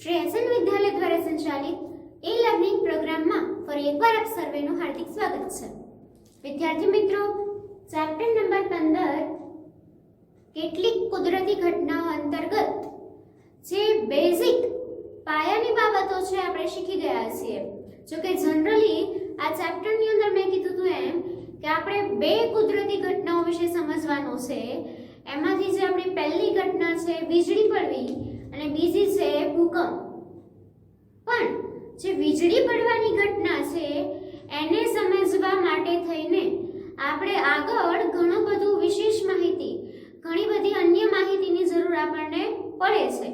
Shri SN વિદ્યાલય દ્વારા સંચાલિત learning પ્રોગ્રામમાં ફરી એકવાર આપ સર્વેનું હાર્દિક સ્વાગત છે। વિદ્યાર્થી મિત્રો, ચેપ્ટર નંબર 15 કેટલીક કુદરતી ઘટનાઓ અંતર્ગત જે બેઝિક પાયાની બાબતો છે આપણે શીખી ગયા છીએ। જો કે જનરલી આ ચેપ્ટરની અંદર મેં કીધું હતું એમ કે આપણે બે કુદરતી ઘટનાઓ વિશે સમજવાનું છે। એમાંથી જે આપણી પહેલી ઘટના છે વીજળી પડવી અને બીજી છે ભૂકંપ। પણ જે વીજળી પડવાની ઘટના છે એને સમજવા માટે થઈને આપણે આગળ ઘણું બધું વિશેષ માહિતી, ઘણી બધી અન્ય માહિતીની જરૂર આપણને પડે છે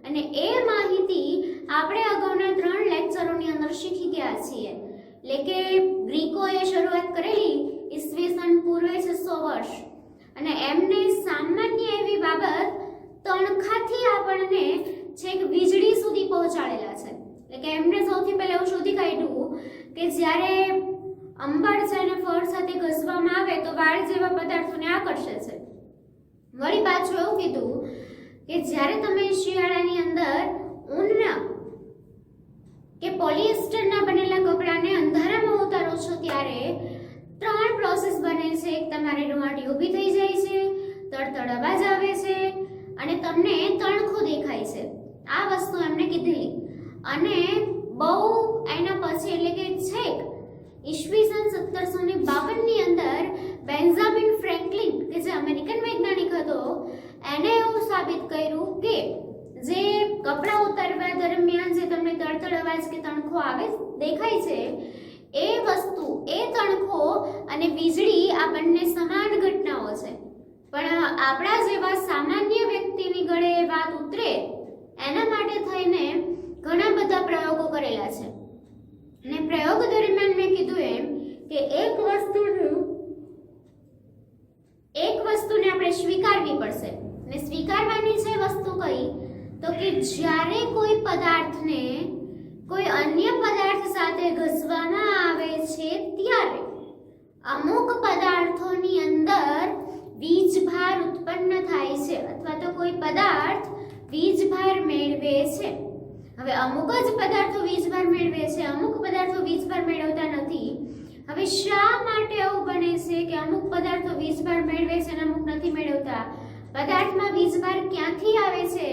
અને એ માહિતી આપણે અગાઉના 3 લેક્ચરોની અંદર શીખી ગયા છીએ। એટલે કે ગ્રીકોએ શરૂઆત કરેલી ઈસવીસન પૂર્વે 600 વર્ષ અને એમને સામાન્ય એવી બાબત તણખાથી આપણને છેક વીજળી સુધી પહોંચાડેલા છે। એટલે કે એમને સૌથી પહેલા એવું શોધી કાઢ્યું કે જ્યારે અંબળ છે અને ફળ સાથે ઘસવામાં આવે તો વાળ જેવા પદાર્થોને આકર્ષે છે। વળી પાછું એવું કીધું કે જ્યારે તમે શિયાળાની અંદર ઊનના કે પોલિએસ્ટરના બનેલા કપડાને અંધારામાં ઉતારો છો ત્યારે 3 પ્રોસેસ બને છે। એક તમારી રૂંવાટી ઊભી થઈ જાય છે, તડતડ અવાજ આવે છે અને તમને તણખું દેખાય છે। આ વસ્તુ એમને કીધેલી અને બહુ એના પછી એટલે કે છેક ઈસવીસન 1752 ની અંદર બેન્જામિન ફ્રેન્કલિન કે જે અમેરિકન વૈજ્ઞાનિક હતો એને એવું સાબિત કર્યું કે જે કપડા ઉતારવા દરમિયાન જે તમને તડતડ અવાજ કે તણખો આવે દેખાય છે એ વસ્તુ, એ તણખો અને વીજળી આ બંને સમાન ઘટનાઓ છે। પણ આપણા જેવા સામાન્ય વ્યક્તિની ગળે એ વાત ઉતરે એના માટે થઈને ઘણા બધા પ્રયોગો કરેલા છે અને પ્રયોગ દરમિયાન મેં કીધું એમ કે એક વસ્તુને આપણે સ્વીકારવી પડશે અને સ્વીકારવાની છે વસ્તુ કઈ તો કે જ્યારે કોઈ પદાર્થને કોઈ અન્ય પદાર્થ સાથે ઘસવામાં આવે છે ત્યારે અમુક પદાર્થોની અંદર વીજભાર ઉત્પન્ન થાય છે અથવા તો કોઈ પદાર્થ વીજભાર મેળવે છે। હવે અમુક જ પદાર્થો વીજભાર મેળવે છે, અમુક પદાર્થો વીજભાર મેળવતા નથી। હવે શા માટે એવું બને છે કે અમુક પદાર્થો વીજભાર મેળવે છે અને અમુક નથી મેળવતા? પદાર્થમાં વીજભાર ક્યાંથી આવે છે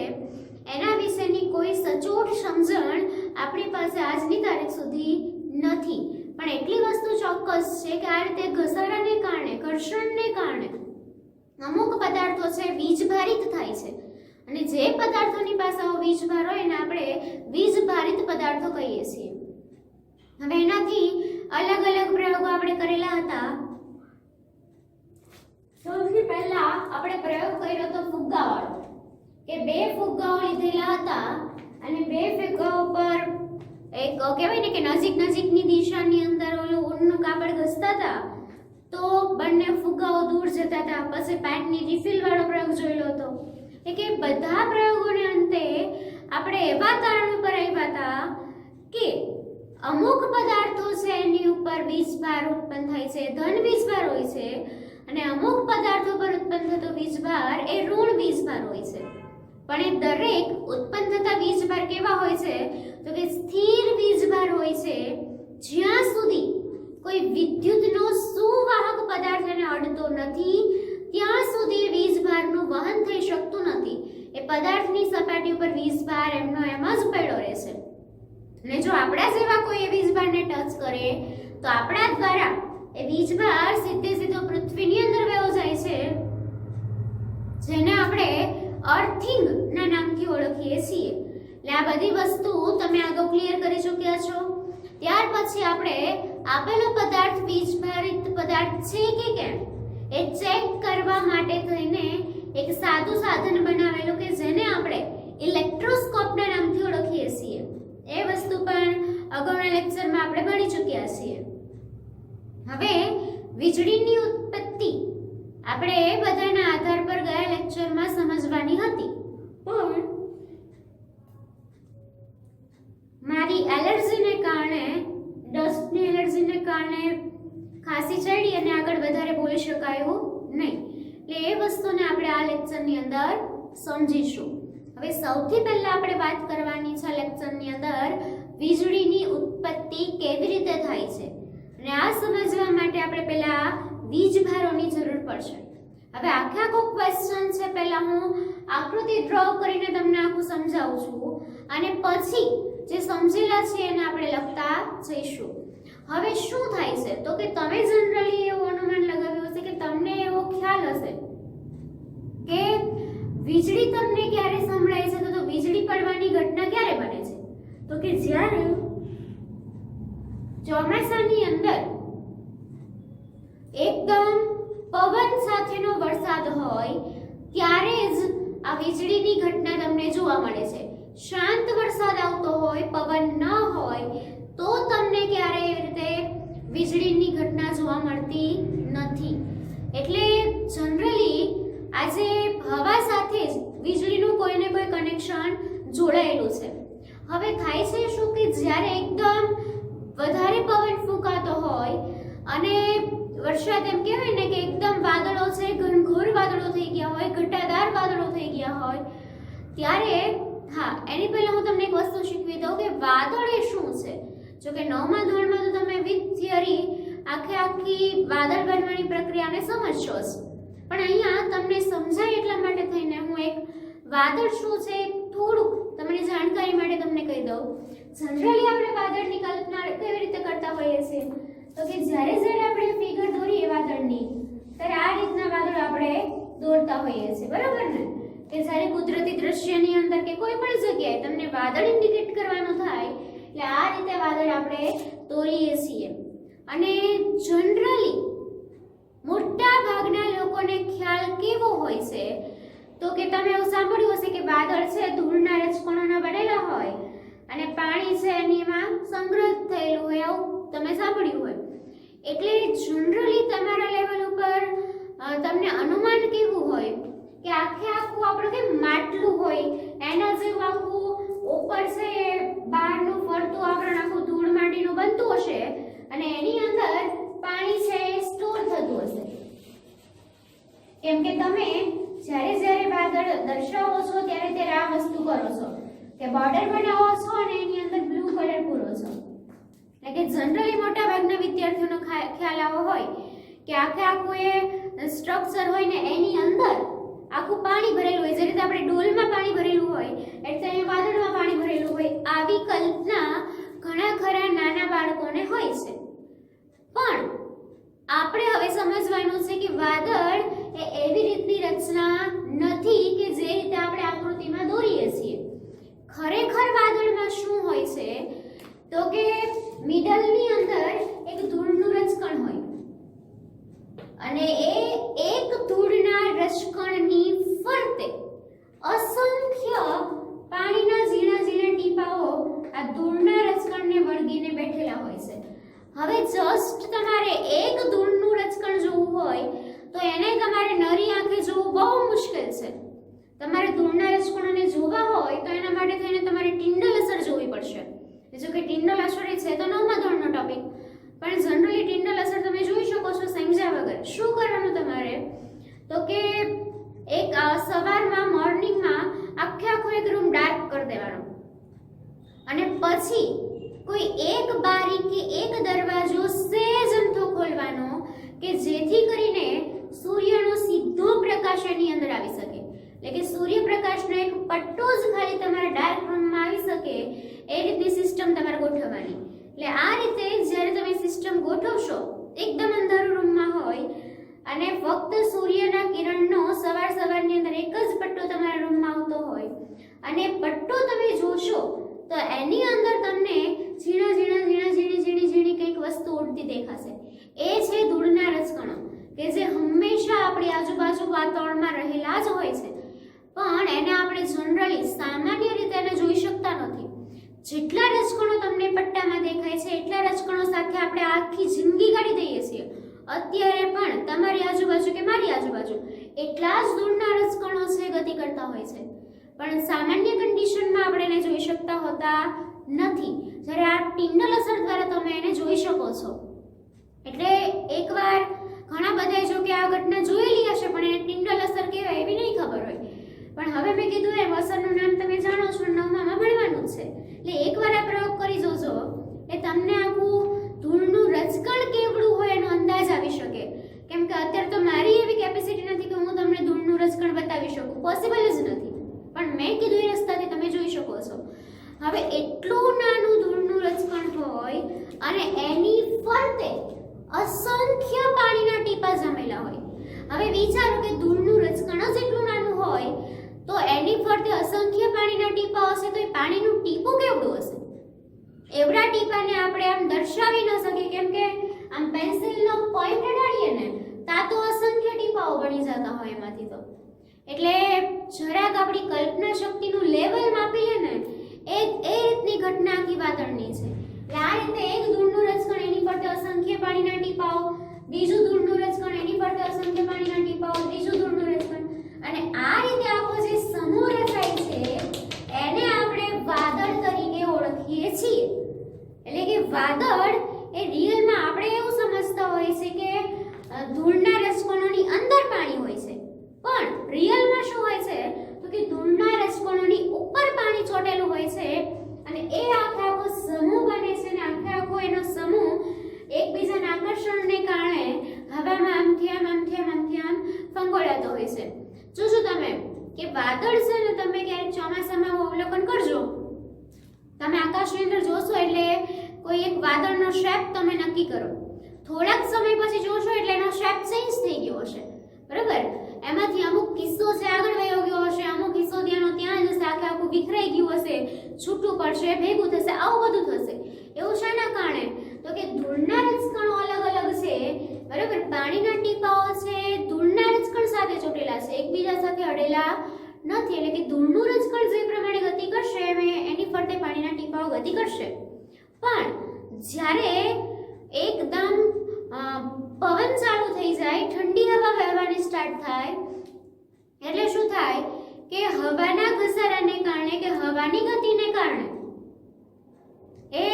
એના વિશેની કોઈ સચોટ સમજણ આપણી પાસે આજની તારીખ સુધી નથી। પણ એટલી વસ્તુ ચોક્કસ છે કે આ રીતે ઘસારાને કારણે, ઘર્ષણને કારણે અમુક પદાર્થો છે વીજભારિત થાય છે અને જે પદાર્થોની પાસે આવો વીજભાર હોય એને આપણે વીજભારિત પદાર્થો કહીએ છીએ। હવે એનાથી અલગ અલગ પ્રયોગો આપણે કરેલા હતા। સૌથી પહેલા આપણે પ્રયોગ કર્યો તો ફુગ્ગાવાળો કે 2 ફુગ્ગાઓ લીધેલા હતા અને 2 ફુગ્ગાઓ પર એક કહેવાય ને કે નજીકની દિશાની અંદર ઓલું ઊનનું કાપડ ઘસતા હતા તો બંને ફુગ્ગાઓ દૂર જતા હતા। પછી પેનની રિફિલ વાળો પ્રયોગ જોયેલો હતો। કે બધા પ્રયોગોને અંતે આપણે એવા તારણ ઉપર આવ્યા હતા કે અમુક પદાર્થો છે એની ઉપર વીજભાર ઉત્પન્ન થાય છે, ધન વીજભાર હોય છે અને અમુક પદાર્થો પર ઉત્પન્ન થતો વીજભાર એ ઋણ વીજભાર હોય છે। પણ એ દરેક ઉત્પન્ન થતા વીજભાર કેવા હોય છે તો કે સ્થિર વીજભાર હોય છે। જ્યાં સુધી કોઈ વિદ્યુતનો સુવાહક પદાર્થ એને અડતો નથી ત્યાં સુધી વીજભારનું વહન થઈ શકતું નથી। એ પદાર્થની સપાટી ઉપર વીજભાર એમનો એમ જ પડ્યો રહેશે અને જો આપણા જેવા કોઈ એ વીજભારને ટચ કરે તો આપણા દ્વારા એ વીજભાર સીધો પૃથ્વીની અંદર વયો જાય છે જેને આપણે અર્થિંગ ના નામથી ઓળખીએ છીએ। એટલે આ બધી વસ્તુ તમે આગળ ક્લિયર કરી ચૂક્યા છો। ત્યાર પછી આપણે આપેલો પદાર્થ વીજભારિત પદાર્થ છે કે કેમ એ ચેક કરવા માટે થઈને એક સાદું સાધન બનાવેલું કે જેને આપણે ઇલેક્ટ્રોસ્કોપના નામથી ઓળખીએ છીએ। એ વસ્તુ પણ અગાઉના લેક્ચરમાં આપણે ભણી ચૂક્યા છીએ। હવે વીજળીની ઉત્પત્તિ આપણે એ બધાના આધાર પર ગયા લેક્ચરમાં સમજવાની હતી પણ મારી એલર્જીને કારણે, ડસ્ટની એલર્જીને કારણે ખાંસી ચડી અને આગળ વધારે બોલી શકાયું નહીં। એટલે એ વસ્તુને આપણે આ લેક્ચરની અંદર સમજીશું। હવે સૌથી પહેલા આપણે વાત કરવાની છે વીજળીની ઉત્પત્તિ કેવી રીતે થાય છે, અને આ સમજવા માટે આપણે પહેલા વીજભારોની જરૂર પડશે. હવે આખો ક્વેશ્ચન છે, પહેલા હું આકૃતિ ડ્રો કરીને તમને આખું સમજાવું છું અને પછી જે સમજેલા છે એને આપણે લખતા જઈશું. હવે શું થાય છે તો કે તમે જનરલી એવું અનુમાન લગાવ્યું હશે કે તમને એવો ખ્યાલ હશે કે વીજળી તમને ક્યારે સંભળાય છે, તો વીજળી પડવાની ઘટના ક્યારે બને છે, તો કે જ્યારે ચોમાસાની અંદર એકદમ પવન સાથેનો વરસાદ હોય ત્યારે જ આ વીજળીની ઘટના તમને જોવા મળે છે. શાંત વરસાદ આવતો હોય, પવન ન હોય તો તમને ક્યારે એવી રીતે વીજળીની ઘટના જોવા મળતી નથી. એટલે જનરલી આજે હવા સાથે જ વીજળીનું કોઈને કોઈ કનેક્શન જોડાયેલું છે. હવે થાય છે શું કે જ્યારે એકદમ વધારે પવન ફૂંકાતો હોય અને વરસાદ એમ કહેવાય ને કે એકદમ વાદળો છે, ઘનઘોર વાદળો થઈ ગયા હોય, ઘટાદાર વાદળો થઈ ગયા હોય, ત્યારે એની પહેલા હું તમને એક વસ્તુ શીખવી દઉં કે વાદળ એ શું છે. જો કે 9મા ધોરણમાં તો તમે વિથ થિયરી આખી વાદળ બનવાની પ્રક્રિયાને સમજશો જ, પણ અહીંયા તમને સમજાય એટલા માટે થઈને હું એક વાદળ શું છે થોડુંક તમને જાણકારી માટે તમને કહી દઉં. જનરલી આપણે વાદળની કલ્પના કેવી રીતે કરતા હોઈએ છીએ તો કે જ્યારે આપણે ફિગર દોરીએ વાદળની ત્યારે આ રીતના વાદળ આપણે દોરતા હોઈએ છીએ, બરાબર ને? કે જ્યારે કુદરતી દ્રશ્યની અંદર કે કોઈ પણ જગ્યાએ તમને વાદળ ઇન્ડિકેટ કરવાનું થાય એટલે આ રીતે વાદળ આપણે દોરીએ છીએ. અને જનરલી મોટા ભાગના લોકોને ખ્યાલ કેવો હોય છે તો કે તમે એવું સાંભળ્યું હશે કે વાદળ છે ધૂળના રજકણોના બનેલા હોય અને પાણી છે એનીમાં સંગ્રહિત થયેલું હોય, આવું તમે સાંભળ્યું હોય. એટલે જનરલી તમારા લેવલ ઉપર તમને અનુમાન કેવું હોય કે આખું આપણું કે માટલું હોય એના જેવું આખું ઉપર છે બહારનું ફરતું આવરણ આખું ધૂળ માટીનું બનતું હશે અને એની અંદર પાણી છે સ્ટોર થતું હશે. કેમ કે તમે જ્યારે વાદળ દર્શાવો છો ત્યારે આ વસ્તુ કરો છો કે બોર્ડર બનાવો છો અને એની અંદર બ્લુ કલર પૂરો છો. એટલે કે જનરલી મોટા ભાગના વિદ્યાર્થીઓનો ખ્યાલ આવો હોય કે આખું એ સ્ટ્રક્ચર હોય ને એની અંદર આખું પાણી ભરેલું હોય. જે રીતે આપણે ડોલમાં પાણી ભરેલું હોય એટલે અહીંયા વાદળમાં પાણી ભરેલું હોય, આવી કલ્પના ઘણા ખરા નાના બાળકોને હોય છે. પણ આપણે હવે સમજવાનું છે કે વાદળ એ એવી રીતની રચના નથી કે જે રીતે આપણે આકૃતિમાં દોરીએ છીએ. ખરેખર વાદળમાં શું હોય છે તો કે મિડલની અંદર એક ધૂળનું રજકણ હોય અને એ એક ધૂળના રજકણની ફરતે અસંખ્ય પાણીના ઝીણા ટીપાઓ આ ધૂળના રજકણને વળગીને બેઠેલા હોય છે. હવે જસ્ટ તમારે એક ધૂળનું રજકણ જોવું હોય તો એને તમારે નરી આંખે જોવું બહુ મુશ્કેલ છે. તમારે ધૂળના રજકણોને જોવા હોય તો એના માટે થઈને તમારે ટિન્ડલ અસર જોવી પડશે. જો કે ટિન્ડલ અસર છે તો 9મા ધોરણનો ટોપિક, પણ જનરલી ટિન્ડલ અસર તમે જોઈ શકો છો સમજ્યા વગર. શું કરવાનું તમારે તો કે એક સવારમાં મોર્નિંગમાં આખો એક રૂમ ડાર્ક કરી દેવાનો અને પછી કોઈ એક બારી કે એક દરવાજો સહેજ અમથો ખોલવાનો કે જેથી કરીને સૂર્યનો સીધો પ્રકાશ એની અંદર આવી શકે. એટલે કે સૂર્યપ્રકાશનો એક પટ્ટો જ ખાલી તમારા ડાર્ક રૂમમાં આવી શકે એ રીતની સિસ્ટમ તમારે ગોઠવવાની. એટલે આ રીતે જ્યારે તમે સિસ્ટમ ગોઠવશો એકદમ અંધારું રૂમમાં હોય અને ફક્ત સૂર્યના કિરણનો સવારની અંદર એક જ પટ્ટો તમારા રૂમમાં આવતો હોય અને પટ્ટો તમે જોશો તો એની અંદર તમને ઝીણી કંઈક વસ્તુ ઉડતી દેખાશે. એ છે ધૂળના રજકણો કે જે હંમેશા આપણી આજુબાજુ વાતાવરણમાં રહેલા જ હોય છે, પણ એને આપણે જનરલી સામાન્ય રીતે એને જોઈ શકતા નથી. જેટલા રજકણો તમને પટ્ટામાં દેખાય છે એટલા રજકણો સાથે આપણે આખી જિંદગી કાઢી દઈએ છીએ. અત્યારે પણ તમારી આજુબાજુ કે મારી આજુબાજુ એટલા જ ધૂળના રજકણો છે ગતિ કરતા હોય છે, પણ સામાન્ય કન્ડિશનમાં આપણે એને જોઈ શકતા હોતા નથી. જ્યારે આ ટિન્ડલ અસર દ્વારા તમે એને જોઈ શકો છો. એટલે એકવાર ઘણા બધા જો કે આ ઘટના જોયેલી હશે પણ એને ટિન્ડલ અસર કહેવાય એવી નહીં ખબર હોય. પણ હવે મેં કીધું એમ અસરનું નામ તમે જાણો છો, 9મામાં ભણવાનું છે. એટલે એકવાર આ પ્રયોગ કરી જોજો. હવે એટલું નાનું ધૂળનું રજકણ હોય અને એની ફરતે અસંખ્ય પાણીના ટીપા જમેલા હોય. હવે વિચારો કે ધૂળનું રજકણ જ એટલું નાનું હોય તો એની ફરતે અસંખ્ય પાણીના ટીપા હશે તો એ પાણીનું ટીપું કેવડું હશે? એવડા ટીપાને આપણે આમ દર્શાવી ન શકીએ, કેમ કે આમ પેન્સિલનો પોઈન્ટ અડાડીએ ને તા તો અસંખ્ય ટીપાઓ બની જતા હોય એમાંથી. તો એટલે જરાક આપણી કલ્પના શક્તિનું લેવલ માપી લે ને એ રીતની ઘટના આખી વાદળની છે. એટલે આ રીતે એક ધૂળનું રજકણ એની ફરતે અસંખ્ય પાણીના ટીપાઓ, બીજું ધૂળનું રજકણ એની ફરતે અસંખ્ય પાણીના ટીપાઓ, ત્રીજું ધૂળનું રજકણ, અને આ રીતે આખો જે સમૂહ રચાય છે એને આપણે વાદળ તરીકે ઓળખીએ છીએ. એટલે કે વાદળ એ રિયલમાં આપણે એવું સમજતા હોય છે કે ધૂળના રજકણોની અંદર પાણી હોય છે, પણ રિયલમાં શું હોય છે તો કે ધૂળના રજકણોની ઉપર પાણી ચોટેલું હોય છે અને એ આખો સમૂહ બને છે અને આખો એનો સમૂહ એકબીજાના આકર્ષણને કારણે હવામાં આમથી આમ ફંગોળાતો હોય છે. જોજો તમે કે વાદળ છે ને, તમે ક્યારેક ચોમાસામાં અવલોકન કરજો, તમે આકાશની અંદર જોશો એટલે કોઈ એક વાદળનો શેપ તમે નક્કી કરો, થોડાક સમય પછી જોશો એટલે એનો શેપ ચેન્જ થઈ ગયો હશે, બરાબર? એમાંથી અમુક કિસ્સો છે આગળ વયો ગયો હશે, અમુક કિસ્સો ત્યાંનો ત્યાં જશે, આખું વિખરાઈ ગયું હશે, છૂટું પડશે, ભેગું થશે, આવું બધું થશે. એવું શાના કારણે? તો કે ધૂળના રજકણો અલગ અલગ છે, બરાબર? પાણીના ટીપાઓ છે ધૂળના રજકણ સાથે ચોટેલા છે, એકબીજા સાથે અડેલા નથી. એટલે કે ધૂળનું રજકણ જે પ્રમાણે ગતિ કરશે એની ફરતે પાણીના ટીપાઓ ગતિ કરશે. પણ જ્યારે એકદમ પવન ચાલુ થઈ જાય, ઠંડી હવા વહેવાની સ્ટાર્ટ થાય એટલે શું થાય કે હવાના ઘસારાને કારણે કે હવાની ગતિને કારણે એ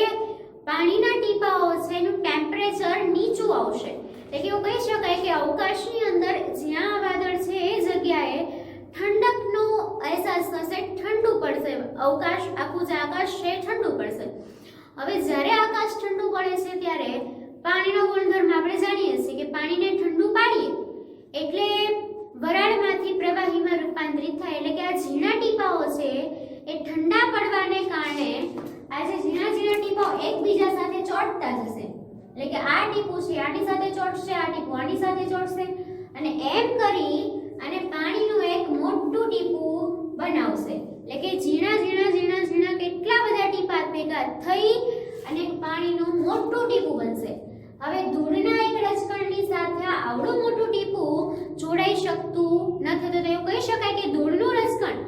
પાણીના ટીપાઓ છે એનું ટેમ્પરેચર નીચું આવશે. એટલે કે એવું કહી શકાય કે અવકાશની અંદર જ્યાં વાદળ છે એ જગ્યાએ ઠંડકનો અહેસાસ થશે, ઠંડુ પડશે, અવકાશ આખું જે આકાશ છે ઠંડુ પડશે. હવે જ્યારે આકાશ ઠંડુ પડે છે ત્યારે પાણીનો ગુણધર્મ આપણે જાણીએ છીએ કે પાણીને ઠંડુ પાડીએ એટલે વરાળમાંથી પ્રવાહીમાં રૂપાંતરિત થાય. એટલે કે આ ઝીણા ટીપાઓ છે એ ઠંડા પડવાને કારણે આ જે ઝીણા ટીપાઓ એકબીજા સાથે ચોંટતા જશે. એટલે કે આ ટીપું છે આની સાથે ચોંટશે, આ ટીપું આની સાથે ચોંટશે અને એમ કરી અને પાણીનું એક મોટું ટીપું બનાવશે. એટલે કે ઝીણા કેટલા બધા ટીપા ભેગા થઈ અને પાણીનું મોટું ટીપું બનશે. હવે ધૂળના એક રજકણની સાથે આવડું મોટું ટીપું જોડાઈ શકતું નથી, તો એવું કહી શકાય કે ધૂળનું રજકણ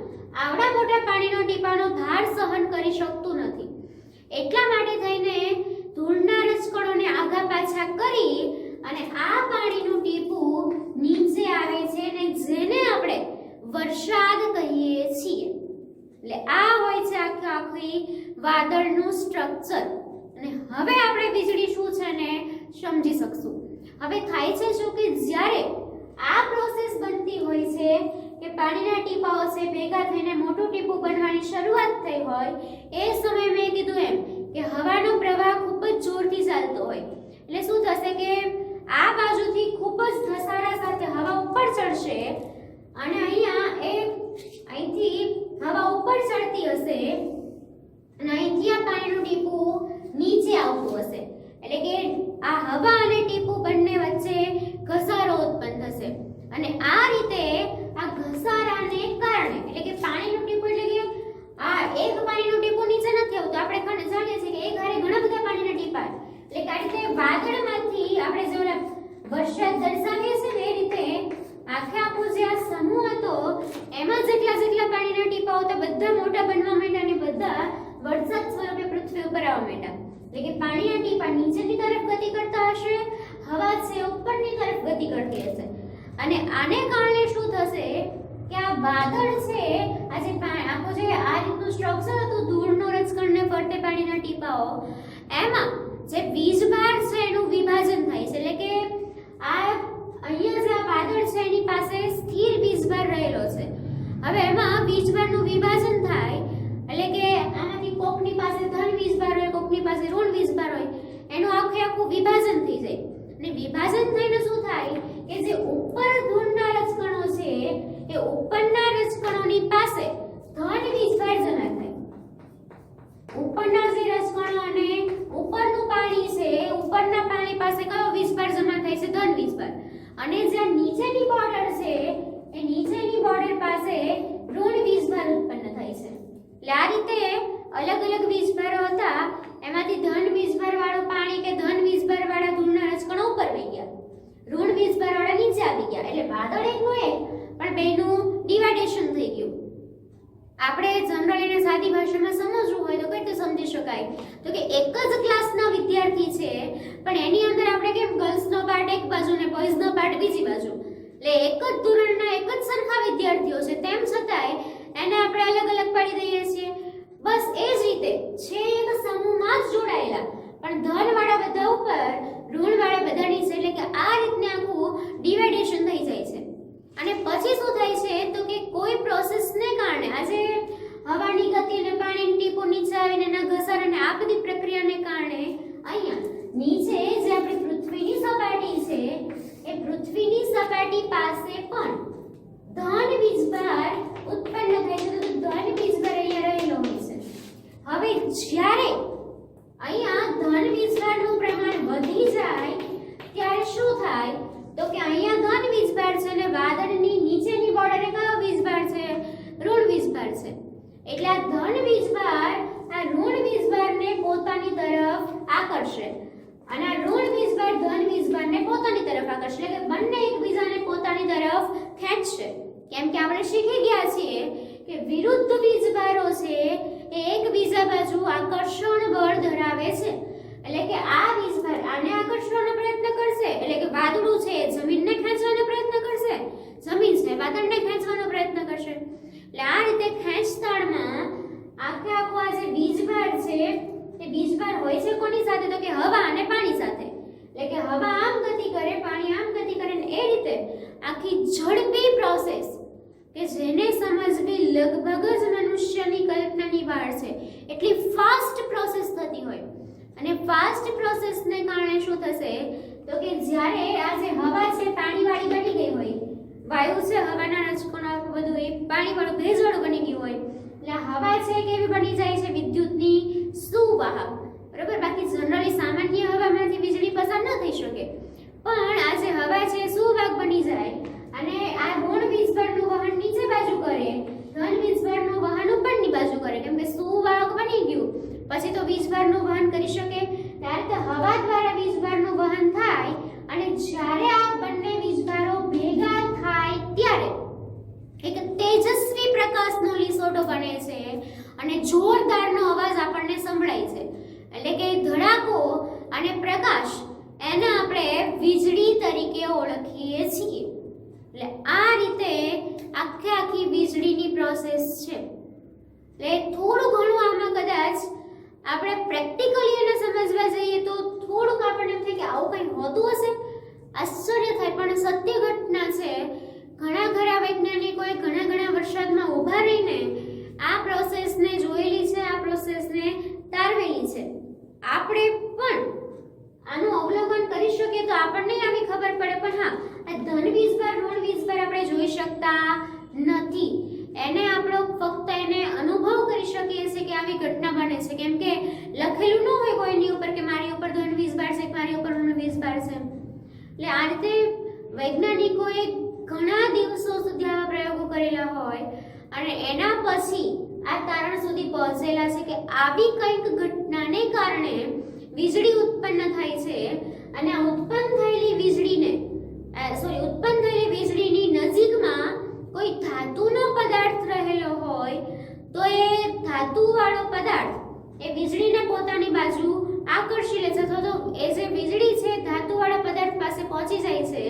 આવડા મોટા પાણીનો ટીપાનો ભાર સહન કરી શકતું નથી. એટલા માટે થઈને ધૂળના રજકણોને આગા પાછા કરી અને આ પાણીનું ટીપું નીચે આવે છે અને જેને આપણે વરસાદ કહીએ છીએ. એટલે આ હોય છે આખી વાદળનું સ્ટ્રક્ચર. અને હવે આપણે વીજળી શું છે ને સમજી શકશું. હવે થાય છે શું કે જ્યારે આ પ્રોસેસ બનતી હોય છે કે પાણીના ટીપાઓ છે ભેગા થઈને મોટું ટીપું બનવાની શરૂઆત થઈ હોય એ સમયે મેં કીધું એમ કે હવાનો પ્રવાહ ખૂબ જ જોરથી ચાલતો હોય. એટલે શું થશે કે આ બાજુથી ખૂબ જ ધસારા સાથે હવા ઉપર ચડશે અને અહીંથી હવા ઉપર ચડતી હશે અને અહીંથી આ પાણીનું ટીપું નીચે આવતું હશે. એટલે કે આ હવા અને ટીપું બંને વચ્ચે ઘસારો ઉત્પન્ન થશે અને આ રીતે આ ઘસારાને કારણે એટલે કે પાણીનું ટીપું એટલે કે આ એક પાણીનું ટીપું નીચે નથી આવતું, આપણે જાણીએ છીએ કે એક હારે ઘણા બધા પાણીના ટીપા, એટલે કે આ રીતે વાદળમાંથી આપણે જે ઓલા વરસાદ દર્શાવીએ છીએ ને એ રીતે આખો જે આ સમૂહ હતો એમાં જેટલા પાણીના ટીપા હતા બધા મોટા બનવા માંડ્યા અને બધા વરસાદ સ્વરૂપે પૃથ્વી ઉપર આવવા માંડ્યા. એટલે કે પાણીના ટીપા નીચેની તરફ ગતિ કરતા હશે, હવા છે ઉપરની તરફ ગતિ કરતી હશે અને આને કારણે શું થશે કે આ વાદળ છે આજે આખો જે આ રીતનું સ્ટ્રક્ચર હતું ધૂળનો રજકણને ફરતે પાણીના ટીપાઓ એમાં જે વીજભાર છે એનું વિભાજન થાય છે. એટલે કે આ અહીંયા જે આ વાદળ છે એની પાસે સ્થિર વીજભાર રહેલો છે. હવે એમાં વીજભારનું વિભાજન થાય એટલે કે આમાંથી કોકની પાસે ધન વીજભાર હોય, કોકની પાસે ઋણ વીજભાર હોય, એનું આખું વિભાજન થઈ જાય અને વિભાજન થઈને શું થાય કે જે ઉપર ધૂળના રજકણો છે એ ઉપરના રજકણોની પાસે ધન વીજભાર જમા થાય. ઉપરના જે રજકણો અને ઉપરનું પાણી છે, ઉપરના પાણી પાસે કયો વીજભાર જમા થાય છે? ધન વીજભાર. અને જ્યાં નીચેની બોર્ડર છે એ નીચેની બોર્ડર પાસે ઋણ વીજભાર ઉત્પન્ન થાય છે. એટલે આ રીતે અલગ અલગ વીજભારો હતા, એમાંથી ધન વીજભાર વાળું પાણી કે ધન વીજભાર વાળા ધૂળના રજકણો ઉપર વહી ગયા, ઋણ વીજભાર વાળા નીચે આવી ગયા. એટલે વાદળ એકનું એક, પણ બેનું ડિવાઇડેશન થઈ ગયું. આપણે જનરલ એને સાદી ભાષામાં સમજવું હોય તો કઈ રીતે સમજી શકાય? તો કે એક જ ક્લાસના વિદ્યાર્થી છે, પણ એની અંદર આપણે કેમ ગર્લ્સનો પાર્ટ એક બાજુ ને બોયઝનો પાર્ટ બીજી બાજુ, એટલે એક જ ધોરણના એક જ સરખા વિદ્યાર્થીઓ છે, તેમ છતાંય એને આપણે અલગ અલગ પાડી દઈએ છીએ. બસ એ જ રીતે છે એક સમૂહમાં જ જોડાયેલા, પણ ધન વાળા બધા ઉપર, ઋણ વાળા બધા નીચે, એટલે કે આ રીતને આખું ડિવાઇડેશન થઈ જાય છે. અને પછી શું થાય છે તો કે કોઈ પ્રોસેસને કારણે, આજે હવાની ગતિ અને પાણીની ટીપો નીચે આવીને એના ઘસારાને આ બધી પ્રક્રિયાને કારણે અહીંયા નીચે જે આપણી પૃથ્વીની સપાટી છે એ પૃથ્વીની સપાટી પાસે પણ ધન વીજભાર ઉત્પન્ન થાય છે. તો ધન વીજભાર અહીંયા રહેલો હોય છે. હવે જ્યારે અહીંયા ધન વીજભારનું પ્રમાણ વધી જાય ત્યારે શું થાય તો કે અહીંયા ધન વીજભાર છે અને વાદળની નીચેની બોર્ડરે કયો વીજભાર છે? ઋણ વીજભાર છે. એટલે આ ધન વીજભાર આ ઋણ વીજભારને પોતાની તરફ આકર્ષે અને આ ઋણ વીજભાર ધન વીજભારને પોતાની તરફ આકર્ષે, એટલે કે બંને એકબીજાને પોતાની તરફ ખેંચશે. કેમ કે આપણે શીખી ગયા છીએ કે વિરુદ્ધ વીજભારો છે એ એકબીજા બાજુ આકર્ષણ બળ ધરાવે છે. એટલે કે આ વીજભાર આને આકર્ષવાનો પ્રયત્ન કરશે, એટલે કે વાદળું છે જમીનને ખેંચવાનો પ્રયત્ન કરશે, જમીન છે વાદળને ખેંચવાનો પ્રયત્ન કરશે. એટલે આ રીતે ખેંચતાણમાં આખે આખો આ જે વીજભાર છે તે વીજભાર હોય છે કોની સાથે? તો કે હવા અને પાણી સાથે. એટલે કે હવા આમ ગતિ કરે, પાણી આમ ગતિ કરે, ને એ રીતે આખી ઝડપી પ્રોસેસ કે જેને સમજવી લગભગ જ મનુષ્યની કલ્પનાની બહાર છે, એટલી ફાસ્ટ પ્રોસેસ થતી હોય. અને ફાસ્ટ પ્રોસેસને કારણે શું થશે તો કે જ્યારે આ જે હવા છે પાણીવાળી બની ગઈ હોય, વાયુ છે હવાના રજકણો આખું બધું એ પાણીવાળું ભેજવાળું બની ગયું હોય, એટલે હવા છે કેવી બની જાય છે? વિદ્યુતની સુવાહક. બરાબર. બાકી જનરલી સામાન્ય હવામાંથી વીજળી પસાર ન થઈ શકે, પણ આ જે હવા છે સુવાહક બની જાય અને આ ઋણ વીજભારનું વહન નીચે બાજુ કરે, ધન વીજભારનું વહન ઉપરની બાજુ કરે. કેમ કે સુવાહક બની ગયું પછી તો વીજભારનું વહન કરી શકે. ત્યારે તો હવા દ્વારા વીજભારનું વહન થાય અને જ્યારે આ બંને વીજભારો ભેગા થાય ત્યારે એક તેજસ્વી પ્રકાશનો લીસોટો બને છે અને જોરદારનો અવાજ આપણને સંભળાય છે. એટલે કે ધડાકો અને પ્રકાશ એને આપણે વીજળી તરીકે ઓળખીએ છીએ. એટલે આ રીતે આખી વીજળીની પ્રોસેસ છે. એટલે થોડું ઘણું આમાં કદાચ આપણે પ્રેક્ટિકલી એને સમજવા જઈએ તો થોડુંક આપણને એમ થાય કે આવું કંઈ હોતું હશે, આશ્ચર્ય થાય. પણ સત્ય ઘટના છે. ઘણા ખરા વૈજ્ઞાનિકોએ ઘણા વર્ષોમાં ઊભા રહીને આ પ્રોસેસને જોયેલી છે, આ પ્રોસેસને તારવેલી છે. આપણે પણ આનું અવલોકન કરી શકીએ તો આપણને આવી ખબર પડે. પણ હા, આ ધન વીજભાર ઋણ વીજભાર આપણે જોઈ શકતા નથી. એને આપણો ફક્ત એને અનુભવ કરી શકીએ છીએ કે આવી ઘટના બને છે. કેમ કે લખેલું ન હોય કોઈની ઉપર કે મારી ઉપર ધન વીજભાર છે, મારી ઉપર ઋણ વીજભાર છે. એટલે આ રીતે વૈજ્ઞાનિકોએ ઘણા દિવસો સુધી આવા પ્રયોગો કરેલા હોય અને એના પછી આ તારણ સુધી પહોંચેલા છે કે આવી કંઈક ઘટનાને કારણે વીજળી ઉત્પન્ન થાય છે અને આ ઉત્પન્ન થયેલી વીજળીની નજીકમાં કોઈ ધાતુનો પદાર્થ રહેલો હોય તો એ ધાતુવાળો પદાર્થ એ વીજળીને પોતાની બાજુ આકર્ષી લે છે, અથવા તો એ જે વીજળી છે ધાતુવાળા પદાર્થ પાસે પહોંચી જાય છે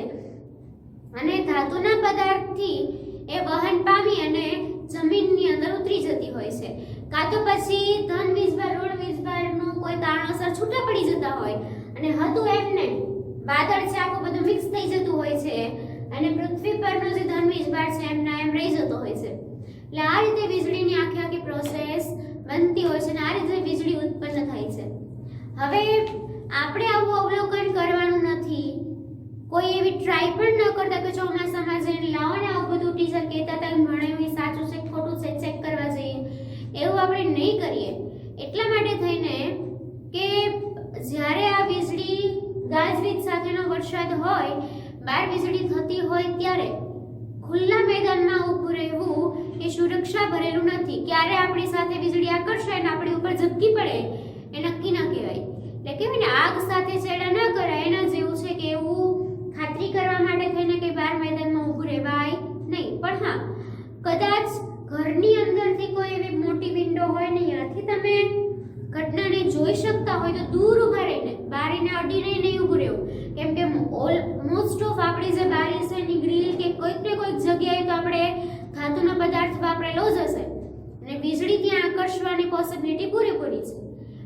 અને ધાતુના પદાર્થથી એ વહન પામી અને જમીનની અંદર ઉતરી જતી હોય છે. કાં તો પછી ધન વીજભાર ઋણ વીજભારનું કોઈ કારણોસર છૂટા પડી જતા હોય અને હતું એમને વાદળ છે આખું બધું મિક્સ થઈ જતું હોય છે અને પૃથ્વી પરનો જે ધન વીજભાર છે એમના એમ રહી જતો હોય છે. એટલે આ રીતે વીજળીની આખી પ્રોસેસ બનતી હોય છે અને આ રીતે વીજળી ઉત્પન્ન થાય છે. હવે આપણે આવું અવલોકન કરવાનું નથી, કોઈ એવી ટ્રાય પણ ન કરતા કે ચોમાસામાં જઈને લાવો ને આવું બધું ટીચર કહેતા હતા ભણાયું એ સાચું છે ખોટું છે ચેક કરવા જઈએ, એવું આપણે નહીં કરીએ. એટલા માટે ગાજવીજ સાથેનો વરસાદ હોય, બહાર વીજળી થતી હોય ત્યારે ખુલ્લા મેદાનમાં ઊભું રહેવું એ સુરક્ષા ભરેલું નથી. ક્યારે આપણી સાથે વીજળી આકર્ષાય ને આપણી ઉપર ઝબકી પડે એ નક્કી ન કહેવાય. એટલે કહેવાય ને આગ સાથે ચેડા ન કરાય, એના જેવું છે કે એવું ખાતરી કરવા માટે થઈને કે બહાર મેદાનમાં ઊભું રહેવાય નહીં. પણ હા, કદાચ ઘરની અંદરથી કોઈ એવી મોટી વિન્ડો હોય ને ત્યાંથી તમે ઘટનાને જોઈ શકતા હોય તો દૂર ઊભા રહીને બારીને અડીને નહીં ઊભું રહેવું. કેમ કે મોસ્ટ ઓફ આપણી જે બારી છે એની ગ્રીલ કે કોઈક ને કોઈક જગ્યાએ તો આપણે ધાતુનો પદાર્થ વાપરેલો જ હશે અને વીજળી ત્યાં આકર્ષવાની પોસિબિલિટી પૂરેપૂરી છે.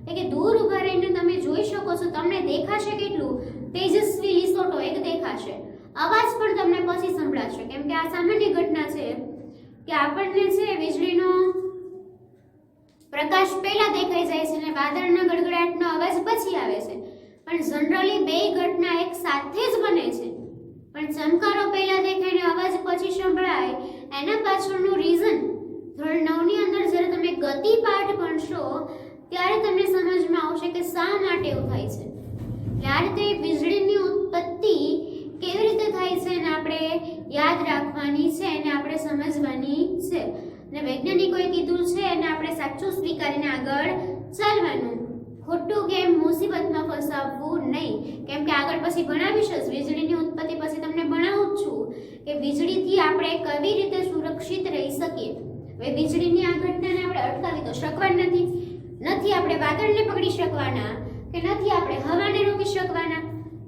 એટલે કે દૂર ઊભા રહીને તમે જોઈ શકો છો, તમને દેખાશે કેટલું તેજસ્વી લીસોટો એક દેખાશે, અવાજ પણ તમને પછી સંભળાશે. કેમ કે આ સામાન્ય ઘટના છે કે આપણને છે વીજળીનો પ્રકાશ પહેલા દેખાઈ જાય છે અને વાદળના ગડગડાટનો અવાજ પછી આવે છે. પણ જનરલી બે ઘટના એક સાથે જ બને છે, પણ ચમકારો પહેલા દેખાય ને અવાજ પછી સંભળાય. એના પાછળનું રીઝન ધોરણ 9 ની અંદર જ્યારે તમે ગતિ પાઠ ભણશો ત્યારે તમને સમજમાં આવશે કે શા માટે એવું થાય છે. આ રીતે વીજળીની ઉત્પત્તિ કેવી રીતે થાય છે અને આપણે યાદ રાખવાની છે અને આપણે સમજવાની છે. અને વૈજ્ઞાનિકોએ કીધું છે અને આપણે સાચું સ્વીકારીને આગળ ચાલવાનું, ખોટું કે મુસીબતમાં ફસાવવું નહીં. કેમ કે આગળ પછી ભણાવીશ જ, વીજળીની ઉત્પત્તિ પછી તમને ભણાવું જ છું કે વીજળીથી આપણે કેવી રીતે સુરક્ષિત રહી શકીએ. હવે વીજળીની આ ઘટનાને આપણે અટકાવી તો શકવાના નથી આપણે વાદળને પકડી શકવાના કે નથી આપણે હવાને રોકી શકવાના.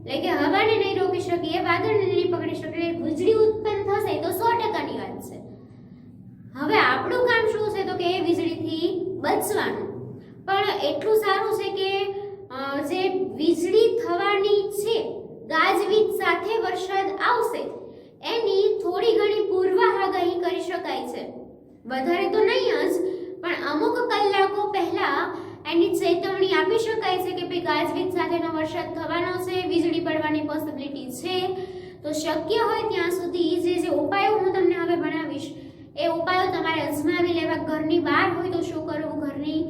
એટલે કે હવાને નહીં રોકી શકીએ, વાદળને નહીં પકડી શકીએ, વીજળી ઉત્પન્ન થશે તો 100%ની વાત છે. હવે આપણું કામ શું છે તો કે એ વીજળીથી બચવાનું. પણ એટલું સારું છે કે જે વીજળી થવાની છે, ગાજવીજ સાથે વરસાદ આવશે એની થોડી ઘણી પૂર્વ આગાહી કરી શકાય છે. વધારે તો નહીં જ, પણ અમુક કલાકો પહેલા એની ચેતવણી આપી શકાય છે કે ભાઈ ગાજવીજ સાથેનો વરસાદ થવાનો છે, વીજળી પડવાની પોસિબિલિટી છે. તો શક્ય હોય ત્યાં સુધી જે ઉપાયો હું તમને હવે ભણાવીશ એ ઉપાયો તમારે અજમાવી લેવા. ઘરની બહાર હોય તો શું કરવું, ઘરની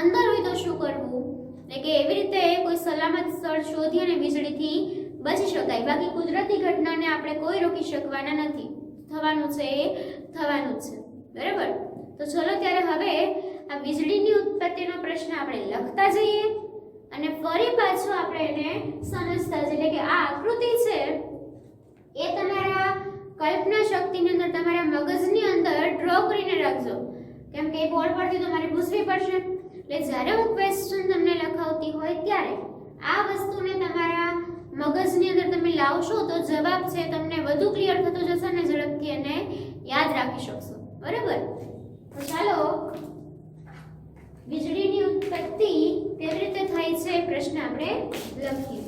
અંદર હોય તો શું કરવું, એટલે કે એવી રીતે કોઈ સલામત સ્થળ શોધી અને વીજળીથી બચી શકાય. બાકી કુદરતી ઘટનાને આપણે કોઈ રોકી શકવાના નથી, થવાનું છે એ થવાનું જ છે. બરાબર? તો ચલો ત્યારે હવે આ વીજળીની ઉત્પત્તિનો પ્રશ્ન આપણે લખતા જઈએ અને ફરી પાછો આપણે એને સમજતા જઈએ. એટલે કે આ આકૃતિ છે એ તમારા કલ્પના શક્તિની અંદર, તમારા મગજની અંદર ડ્રો કરીને રાખજો. કેમ કે બોર્ડ પરથી તમારે પૂછવી પડશે. એટલે જ્યારે હું ક્વેશ્ચન તમને લખાવતી હોય ત્યારે આ વસ્તુને તમારા મગજની અંદર તમે લાવશો તો જવાબ છે તમને વધુ ક્લિયર થતો જશે અને ઝડપથી એને યાદ રાખી શકશો. બરાબર? તો ચાલો વીજળીની ઉત્પત્તિ કેવી રીતે થાય છે પ્રશ્ન આપણે લખીએ.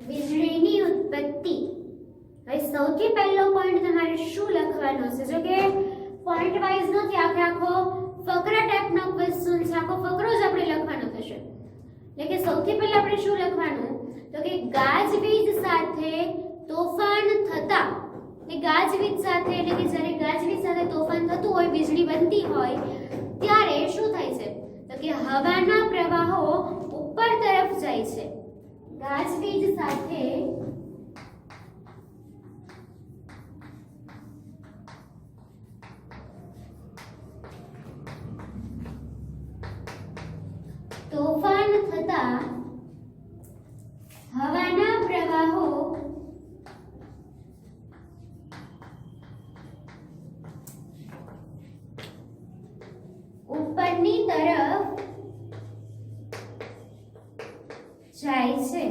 વીજળીની ઉત્પત્તિ. હવે સૌથી પહેલો પોઈન્ટ તમારે શું લખવાનો છે? જો કે પોઈન્ટ વાઇઝ નથી, આખો ફકરા ટાઈપનો ક્વેશ્ચન છે, આખો ફકરો જ આપણે લખવાનો થશે. એટલે કે સૌથી પહેલા આપણે શું લખવાનું તો કે ગાજવીજ સાથે તોફાન થતા. એ ગાજવીજ સાથે એટલે કે જ્યારે ગાજવીજ સાથે તોફાન થતું હોય, વીજળી બનતી હોય ત્યારે શું થાય છે તો કે હવાના પ્રવાહો ઉપર તરફ જાય છે. ગાજવીજ સાથે તોફાન થતા હવાના પ્રવાહો ઉપરની તરફ જાય છે.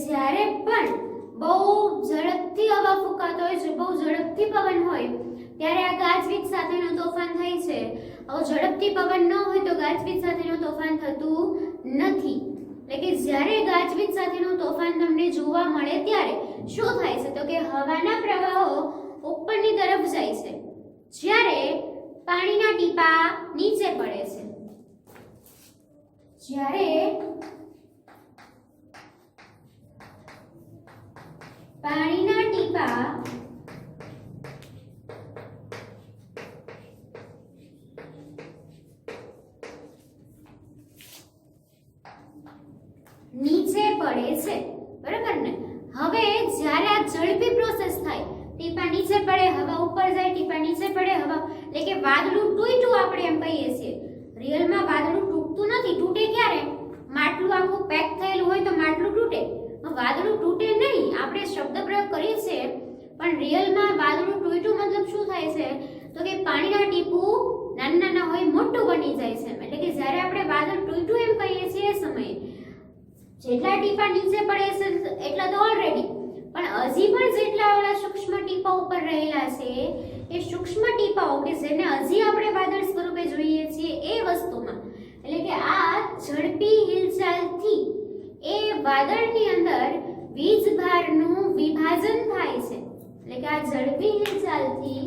જ્યારે પણ બહુ ઝડપથી હવા ફૂંકાતો હોય છે, બહુ ઝડપથી પવન હોય ત્યારે આ ગાજવીજ સાથેનું તોફાન થાય છે. હવે ઝડપથી પવન ન હોય તો ગાજવીજ સાથેનું તોફાન થતું નથી. એટલે કે જ્યારે ગાજવીજ સાથેનું તોફાન તમને જોવા મળે ત્યારે શું થાય છે તો કે હવાના પ્રવાહો ઉપરની તરફ જાય છે, જ્યારે પાણીના ટીપા નીચે પડે છે. જ્યારે પાણીના ટીપા નીચે પડે છે, બરાબર ને. હવે જ્યારે આ ઝડપી પ્રોસેસ થાય, ટીપા નીચે પડે, હવા ઉપર જાય, ટીપા નીચે પડે, હવા, એટલે કે વાદળું તૂટ્યું આપણે એમ કહીએ છીએ. રિયલમાં વાદળું તૂટતું નથી. તૂટે ક્યારે? માટલું આખું પેક થયેલું હોય તો માટલું તૂટે. વાદળું તૂટે નહીં, આપણે શબ્દ પ્રયોગ કરીએ છીએ, પણ રિયલમાં વાદળું તૂટ્યું મતલબ શું થાય છે તો કે પાણીના ટીપું નાના નાના હોય મોટું બની જાય છે. એટલે કે જ્યારે આપણે વાદળ તૂટ્યું એમ કહીએ છીએ એ સમયે જેટલા ટીપા નીચે પડે છે એટલા તો ઓલરેડી, પણ હજી પણ જેટલા ઓલા સૂક્ષ્મ ટીપા ઉપર રહેલા છે એ સૂક્ષ્મ ટીપાઓ કે જેને હજી આપણે વાદળ સ્વરૂપે જોઈએ છીએ એ વસ્તુમાં, એટલે કે આ ઝડપી હિલચાલથી એ વાદળની અંદર વીજભારનું વિભાજન થાય છે. એટલે કે આ ઝડપી હિલચાલથી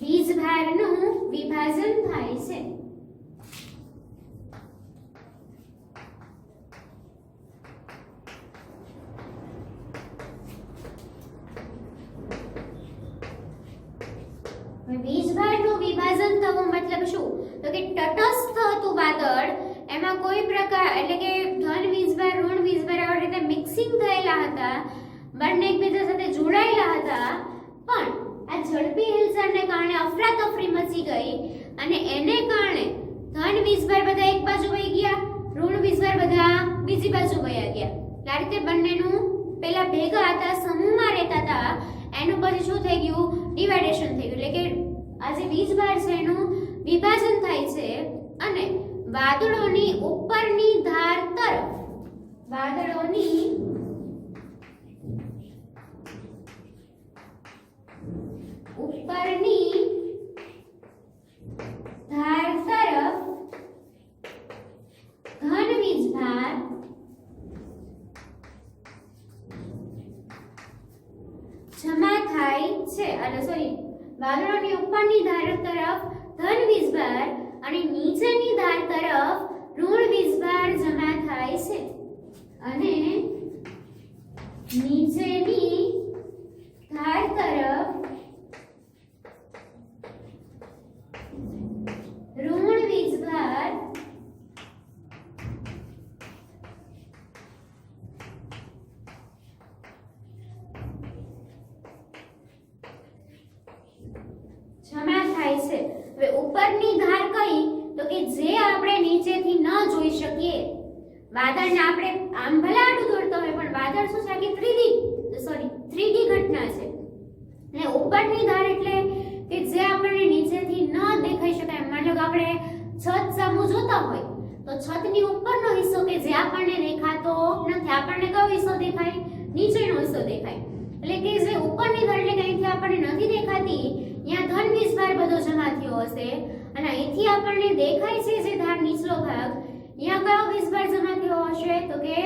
વીજભારનું વિભાજન થાય છે. વીજભારનું વિભાજન થવું મતલબ શું તો કે તટસ્થ હતું વાદળ, એમાં કોઈ પ્રકાર એટલે કે ધન વીજભાર ઋણ વીજભાર આવી રીતે મિક્સિંગ થયેલા હતા, બંને એકબીજા સાથે જોડાયેલા હતા, પણ આ ઝડપી હિલચાલને કારણે અફરાતફરી મચી ગઈ અને એને કારણે ધન વીજભાર બધા એક બાજુ વહી ગયા, ઋણ વીજભાર બધા બીજી બાજુ વહ્યા ગયા. આ રીતે બંનેનું પેલા ભેગા હતા, સમૂહમાં રહેતા હતા, એનું પછી શું થઈ ગયું? ડિવાઇડેશન થઈ ગયું. એટલે કે આ જે વીજભાર છે એનું વિભાજન થાય છે અને વાદળોની ઉપરની ધાર તરફ વાદળોની ઉપરની ધાર તરફ ઘન વીજભાર જમા થાય છે. અને સોરી, વાદળોની ઉપરની ધાર તરફ ધન વીજભાર અને નીચેની ધાર તરફ ઋણ વીજભાર જમા થાય છે. અને નીચેની ધાર તરફ ઋણ વીજભાર જમા થાય છે. હવે ઉપરની ધાર કઈ તો કે જે આપણે નીચેથી ન જોઈ શકીએ. વાદળને આપણે આમ ભલે આડું દોરતા હોય પણ વાદળ શું છે કે 3D ઘટના છે. અને ઉપરની ધાર એટલે કે જે આપણને નીચેથી ન દેખાઈ શકાય. માનો કે આપણે છત સામુ જોતા હોય તો છતની ઉપરનો હિસ્સો કે જે આપણને દેખાતો નથી, આપણને કયો હિસ્સો દેખાય? નીચેનો હિસ્સો દેખાય. એટલે કે જે ઉપરની ધાર એટલે કે અહીંથી આપણને નથી દેખાતી, ત્યાં ધન વીજભાર બધો જમા થયો હશે અને અહીંથી આપણને દેખાય છે જે ધાર નીચલો ભાગ, ત્યાં કયો વીજભાર જમા થયો હશે તો કે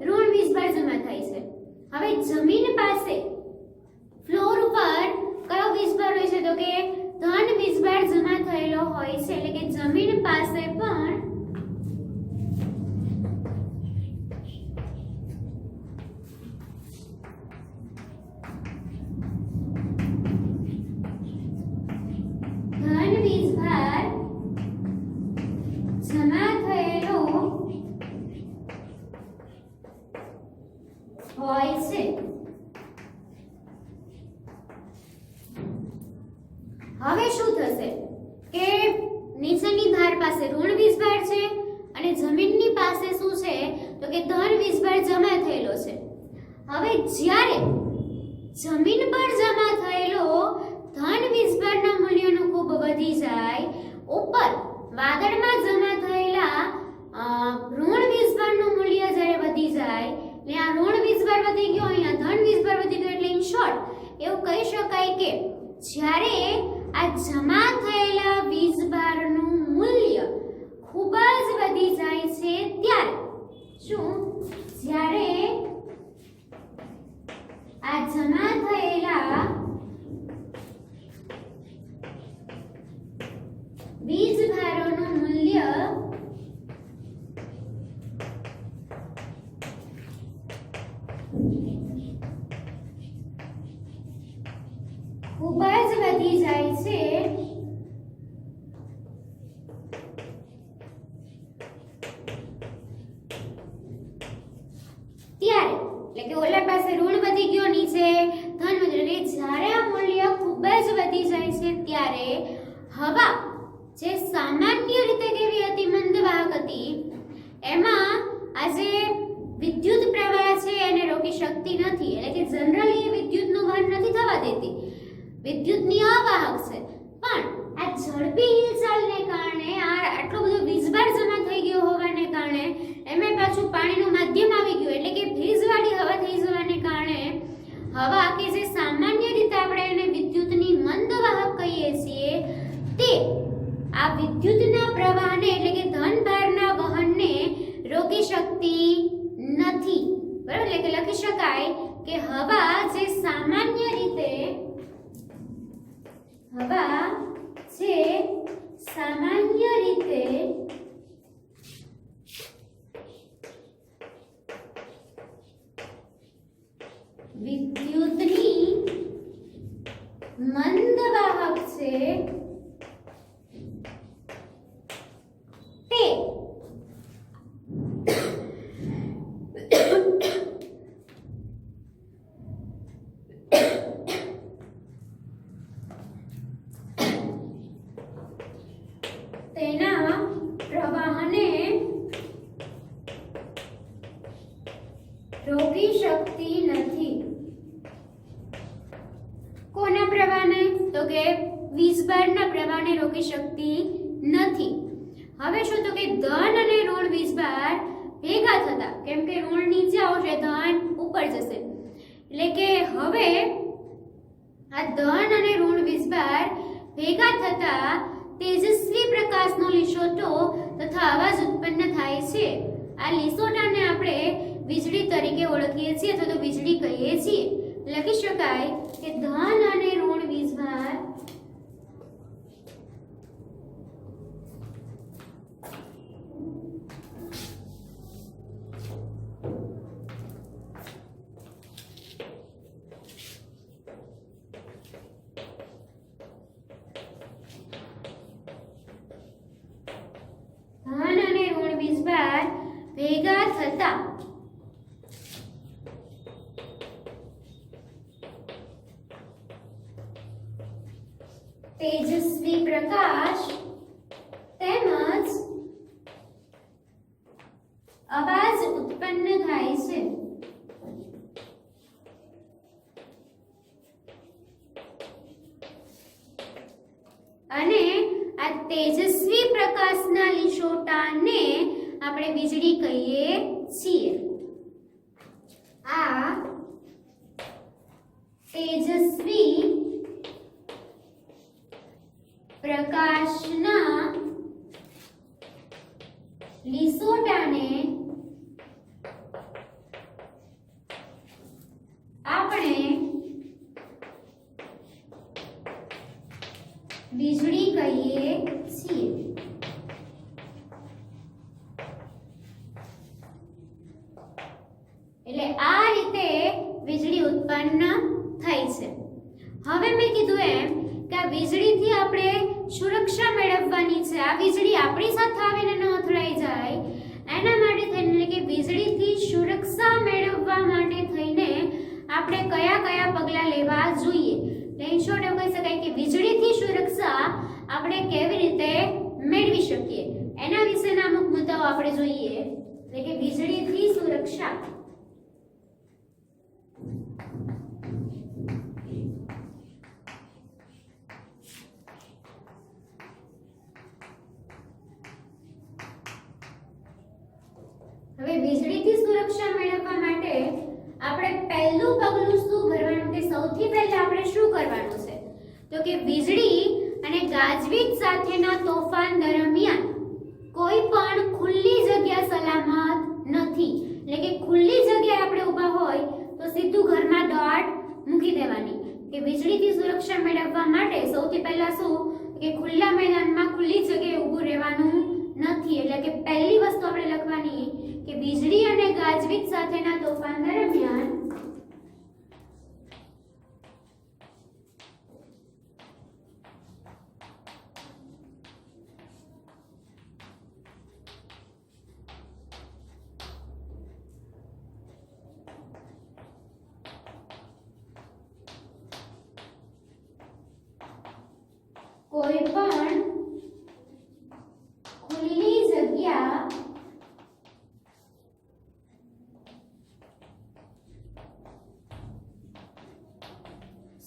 ઋણ વીજભાર જમા થાય છે. હવે જમીન પાસે ફ્લોર ઉપર કયો વીજભાર હોય છે તો કે ધન વીજભાર જમા થયેલો હોય છે. એટલે કે જમીન પાસે પણ ધન વીજભાર જમા થયેલો હોય છે. હવે શું થશે કે નીચેની ધાર પાસે ઋણ વીજભાર છે અને જમીનની પાસે શું છે તો કે ધન વીજભાર જમા થયેલો છે. હવે જ્યારે જમીન પર જમા થયેલો ધન વીજભારના મૂલ્યનું ખૂબ વધી જાય, ઉપર વાદળમાં જમા થયેલા ઋણ વીજભારનું મૂલ્ય જ્યારે વધી જાય, એટલે આ ઋણ વીજભાર વધી ગયો, અહીંયા ધન વીજભાર વધી ગયો, એટલે ઇન શોર્ટ એવું કહી શકાય કે જ્યારે આ જમા થયેલા વીજભારનું મૂલ્ય ખૂબ જ વધી જાય છે ત્યારે શું, જ્યારે આ જમા થયેલા વીજભારોનું મૂલ્ય ખૂબ જ વધી જાય છે ત્યારે, એટલે કે ઓલા પાસે ઋણ વધી ગયો, નીચે ધન વધી ગયો, જ્યારે આ મૂલ્ય ખૂબ જ વધી જાય છે ત્યારે હવા જે સામાન્ય રીતે કેવી હતી, મંદવાહક હતી, એમાં આ જે વિદ્યુત પ્રવાહ છે એને રોકી શકતી નથી, એટલે કે જનરલી એ વિદ્યુતનું વહન નથી થવા દેતી, વિદ્યુતની અવાહક છે, પણ આ ઝડપી હિલચાલને કારણે આટલો બધો વીજભાર જમા થઈ ગયો હોવાને કારણે એમાં પાછું પાણીનું માધ્યમ આવી ગયું, એટલે કે ભેજવાળી હવા થઈ જવાને કારણે હવા કે જે સામાન્ય રીતે આપણે એને વિદ્યુતની મંદવાહક કહીએ છીએ, તે આ વિદ્યુતના પ્રવાહને એટલે કે ધનભારના વહનને રોકી શકતી નથી, બરાબર? એટલે કે લખી શકાય કે હવા જે સામાન્ય રીતે વિદ્યુતની મંદવાહક છે તે તેના પ્રવાહને રોકી શકતી નથી. કોના પ્રવાહને? તો કે વીજભારના પ્રવાહને રોકી શકતી નથી. હવે શું તો કે ધન અને ઋણ વીજભાર ભેગા થતા, કેમ કે ઋણ નીચે આવશે, ધન ઉપર જશે, એટલે કે હવે આ ધન અને ઋણ વીજભાર ભેગા થતા તેજસ્વી પ્રકાશનો લીસોટો તથા અવાજ ઉત્પન્ન થાય છે. આ લીસોટાને આપણે વીજળી તરીકે ઓળખીએ છીએ અથવા તો વીજળી કહીએ છીએ. લખી શકાય કે ધન અને ઋણ વીજભાર ભેગા થતા તેજસ્વી પ્રકાશ તેમજ અવાજ ઉત્પન્ન થાય છે. અને આ તેજસ્વી પ્રકાશના લીસોટાને આપણે વીજળી કહીએ છીએ. આ તેજસ્વી પ્રકાશના લીસોટાને આપણે વીજળી કહીએ છીએ. એટલે આ રીતે વીજળી ઉત્પન્ન થઈ છે. હવે મેં કીધું એમ કે આ વીજળીથી આપણે સુરક્ષા મેળવવાની છે. આ વીજળી આપણી સાથે આવીને ન અથડાઈ જાય એના માટે થઈને, એટલે કે વીજળીથી સુરક્ષા મેળવવા માટે થઈને આપણે કયા કયા પગલાં લેવા જોઈએ. ઇન શોર્ટ એવું કહી શકાય કે વીજળીથી સુરક્ષા આપણે કેવી રીતે મેળવી શકીએ એના વિશેના અમુક મુદ્દાઓ આપણે જોઈએ. એટલે કે વીજળીથી સુરક્ષા હવે વીજળીથી સુરક્ષા મેળવવા માટે આપણે પહેલું પગલું શું ભરવાનું કે સૌથી પહેલા આપણે શું કરવાનું છે તો કે વીજળી અને ગાજવીજ સાથેના તોફાન દરમિયાન કોઈ પણ ખુલ્લી જગ્યા સલામત નથી. એટલે કે ખુલ્લી જગ્યાએ આપણે ઊભા હોય તો સીધું ઘરમાં દોટ મૂકી દેવાની કે વીજળીથી સુરક્ષા મેળવવા માટે સૌથી પહેલા શું કે ખુલ્લા મેદાનમાં ખુલ્લી જગ્યાએ ઊભું રહેવાનું નથી. એટલે કે પહેલી વસ્તુ આપણે લખવાની કે વીજળી અને ગાજવીજ સાથેના તોફાન દરમિયાન કોઈ પણ ખુલ્લી જગ્યા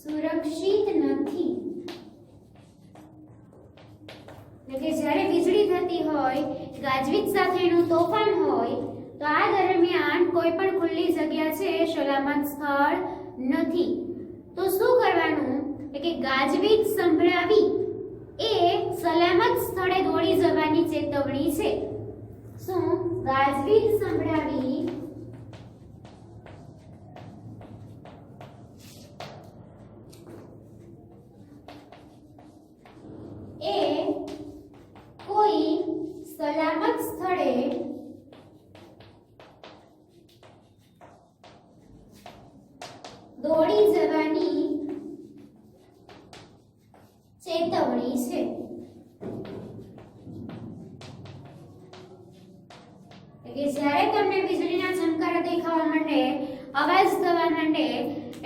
સુરક્ષિત નથી. એટલે કે જ્યારે વીજળી થતી હોય ગાજવીજ સાથેનું તોફાન હોય તો આ દરમિયાન કોઈ પણ ખુલ્લી જગ્યા છે સલામત સ્થળ નથી. તો શું કરવાનું કે ગાજવીજ સંભળાવી એ સલામત સ્થળે દોડી જવાની ચેતવણી છે. શું ગાજવીજ સંભળાવી એ કોઈ સલામત સ્થળે દોડી જવાની ચેતવણી છે. કે જ્યારે તમને વીજળીના ચમકારા દેખાવા માંડે અવાજ થવા માંડે